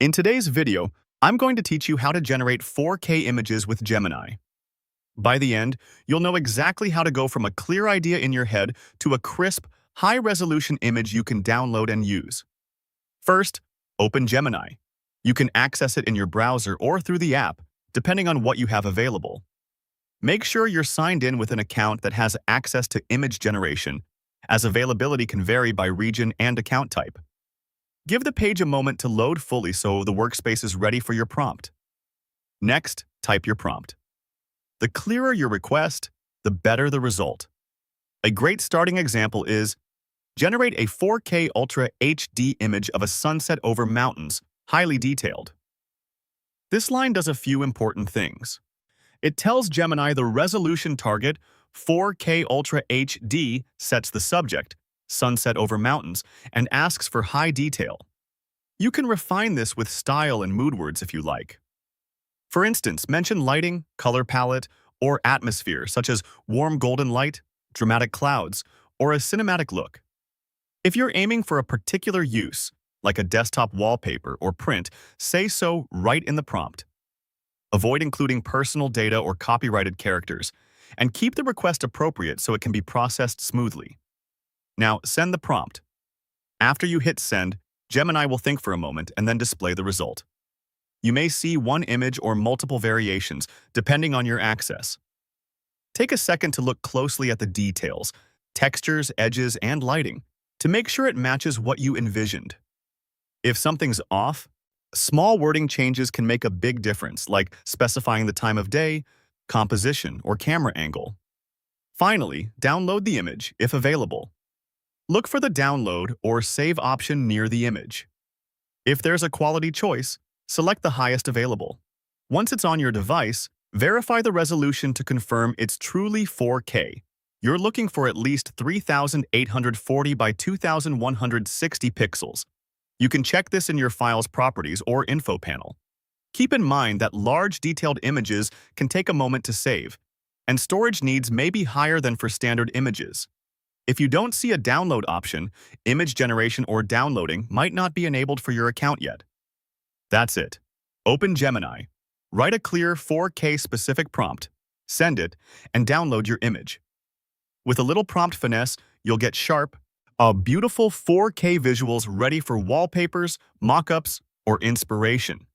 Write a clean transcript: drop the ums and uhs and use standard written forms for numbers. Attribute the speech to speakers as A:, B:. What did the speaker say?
A: In today's video, I'm going to teach you how to generate 4K images with Gemini. By the end, you'll know exactly how to go from a clear idea in your head to a crisp, high-resolution image you can download and use. First, open Gemini. You can access it in your browser or through the app, depending on what you have available. Make sure you're signed in with an account that has access to image generation, as availability can vary by region and account type. Give the page a moment to load fully so the workspace is ready for your prompt. Next, type your prompt. The clearer your request, the better the result. A great starting example is, generate a 4K Ultra HD image of a sunset over mountains, highly detailed. This line does a few important things. It tells Gemini the resolution target, 4K Ultra HD, sets the subject, sunset over mountains, and asks for high detail. You can refine this with style and mood words if you like. For instance, mention lighting, color palette, or atmosphere, such as warm golden light, dramatic clouds, or a cinematic look. If you're aiming for a particular use, like a desktop wallpaper or print, say so right in the prompt. Avoid including personal data or copyrighted characters, and keep the request appropriate so it can be processed smoothly. Now, send the prompt. After you hit send, Gemini will think for a moment and then display the result. You may see one image or multiple variations, depending on your access. Take a second to look closely at the details, textures, edges, and lighting, to make sure it matches what you envisioned. If something's off, small wording changes can make a big difference, like specifying the time of day, composition, or camera angle. Finally, download the image, if available. Look for the download or save option near the image. If there's a quality choice, select the highest available. Once it's on your device, verify the resolution to confirm it's truly 4K. You're looking for at least 3,840 by 2,160 pixels. You can check this in your file's properties or info panel. Keep in mind that large detailed images can take a moment to save, and storage needs may be higher than for standard images. If you don't see a download option, image generation or downloading might not be enabled for your account yet. That's it. Open Gemini, write a clear 4K specific prompt, send it, and download your image. With a little prompt finesse, you'll get sharp, beautiful 4K visuals ready for wallpapers, mock-ups, or inspiration.